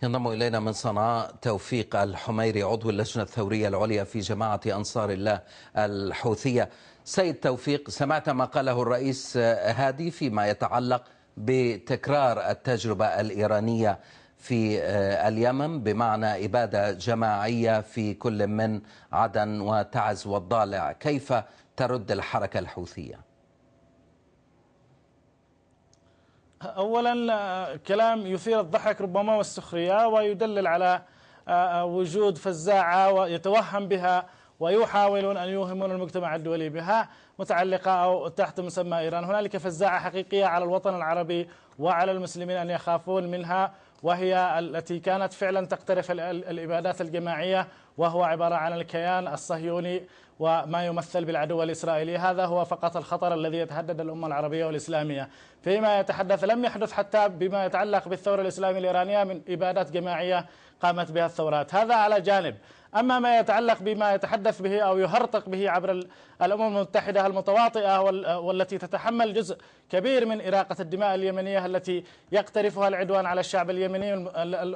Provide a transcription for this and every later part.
ينضم إلينا من صنعاء توفيق الحميري عضو اللجنة الثورية العليا في جماعة أنصار الله الحوثية. سيد توفيق، سمعت ما قاله الرئيس هادي فيما يتعلق بتكرار التجربة الإيرانية في اليمن بمعنى إبادة جماعية في كل من عدن وتعز والضالع، كيف ترد الحركة الحوثية؟ أولا كلام يثير الضحك ربما والسخرية، ويدلل على وجود فزاعة ويتوهم بها ويحاولون أن يوهمون المجتمع الدولي بها متعلقة أو تحت مسمى إيران. هنالك فزاعة حقيقية على الوطن العربي وعلى المسلمين أن يخافون منها، وهي التي كانت فعلا تقترف الإبادات الجماعية، وهو عبارة عن الكيان الصهيوني وما يمثل بالعدو الإسرائيلي. هذا هو فقط الخطر الذي يتهدد الأمة العربية والإسلامية. فيما يتحدث لم يحدث حتى بما يتعلق بالثورة الإسلامية الإيرانية من إبادات جماعية قامت بها الثورات، هذا على جانب. أما ما يتعلق بما يتحدث به أو يهرطق به عبر الأمم المتحدة المتواطئة والتي تتحمل جزء كبير من إراقة الدماء اليمنية التي يقترفها العدوان على الشعب اليمني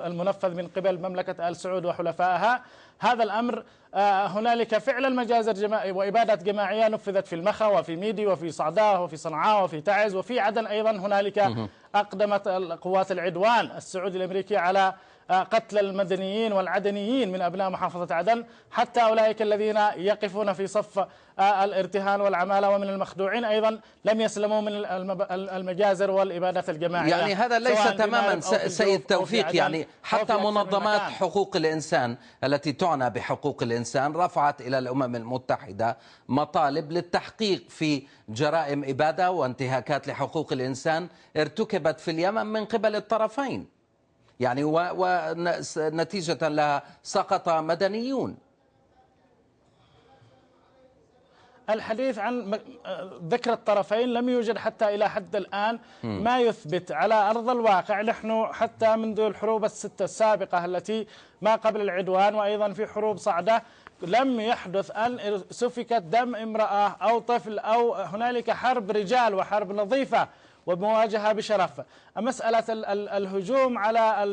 المنفذ من قبل مملكة آل سعود وحلفائها، هذا الأمر هنالك فعلا مجازر جماعية وإبادات جماعية نفذت في المخا وفي ميدي وفي صعداء وفي صنعاء وفي تعز وفي عدن أيضا. هنالك أقدمت قوات العدوان السعودي الأمريكي على قتل المدنيين والعدنيين من أبناء محافظة عدن، حتى أولئك الذين يقفون في صف الارتهان والعمالة ومن المخدوعين أيضا لم يسلموا من المجازر والإبادات الجماعية. يعني هذا ليس تماما سيد توفيق، يعني حتى منظمات حقوق الإنسان التي تعنى بحقوق الإنسان رفعت إلى الأمم المتحدة مطالب للتحقيق في جرائم إبادة وانتهاكات لحقوق الإنسان ارتكبت في اليمن من قبل الطرفين، يعني ونتيجة لها سقط مدنيون. الحديث عن ذكر الطرفين لم يوجد حتى إلى حد الآن ما يثبت على أرض الواقع. نحن حتى منذ الحروب الستة السابقة التي ما قبل العدوان وأيضا في حروب صعدة لم يحدث أن سفكت دم امرأة أو طفل أو هنالك حرب رجال وحرب نظيفة ومواجهة بشرف. مسألة الهجوم على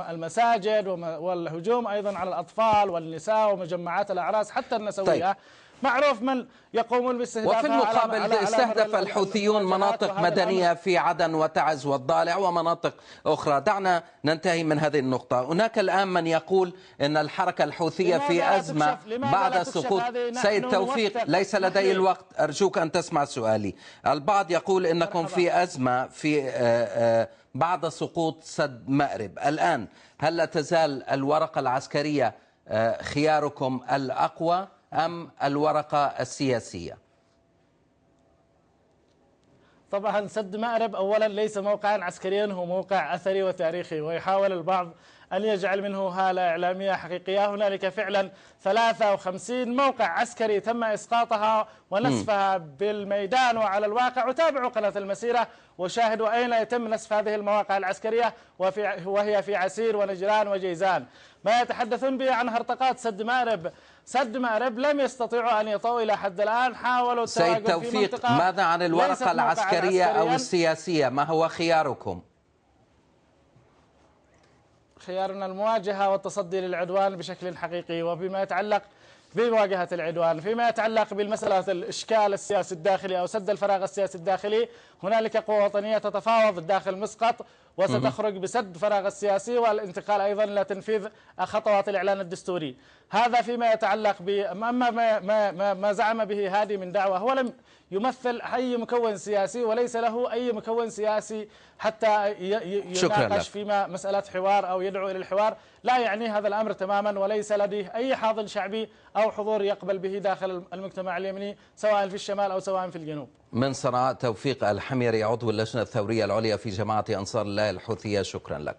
المساجد والهجوم أيضا على الأطفال والنساء ومجمعات الأعراس حتى النسوية، معروف من يقومون باستهدافها. وفي المقابل استهدف الحوثيون مناطق مدنية في عدن وتعز والضالع ومناطق أخرى. دعنا ننتهي من هذه النقطة. هناك الآن من يقول أن الحركة الحوثية في أزمة بعد سقوط. سيد توفيق، ليس لدي الوقت، أرجوك أن تسمع سؤالي. البعض يقول أنكم في أزمة في بعد سقوط سد مأرب. الآن هل لا تزال الورقة العسكرية خياركم الأقوى أم الورقة السياسية؟ طبعا سد مأرب أولا ليس موقعا عسكريا، هو موقع أثري وتاريخي، ويحاول البعض أن يجعل منه هالة إعلامية حقيقية. هنالك فعلا 53 موقع عسكري تم إسقاطها ونسفها بالميدان وعلى الواقع، وتابعوا قناة المسيرة وشاهدوا أين يتم نسف هذه المواقع العسكرية وهي في عسير ونجران وجيزان. ما يتحدثون به عن هرطقات سد مأرب، سد مأرب لم يستطيعوا أن يطوا إلى حد الآن. حاولوا سيد توفيق، ماذا عن الورقة العسكرية أو السياسية؟ ما هو خياركم؟ خيارنا المواجهة والتصدي للعدوان بشكل حقيقي، وبما يتعلق بمواجهة العدوان فيما يتعلق بالمسألة الإشكال السياسي الداخلي أو سد الفراغ السياسي الداخلي، هنالك قوى وطنية تتفاوض داخل مسقط وستخرج بسد الفراغ السياسي والانتقال أيضا إلى تنفيذ خطوات الإعلان الدستوري. هذا فيما يتعلق ما زعم به هادي من دعوة. هو لم يمثل أي مكون سياسي وليس له أي مكون سياسي حتى يناقش فيما مسألة حوار أو يدعو إلى الحوار. لا يعني هذا الأمر تماما، وليس لديه أي حاضن شعبي أو حضور يقبل به داخل المجتمع اليمني سواء في الشمال أو سواء في الجنوب. من صنعاء توفيق الحميري عضو اللجنة الثورية العليا في جماعة أنصار الله الحوثية، شكرا لك.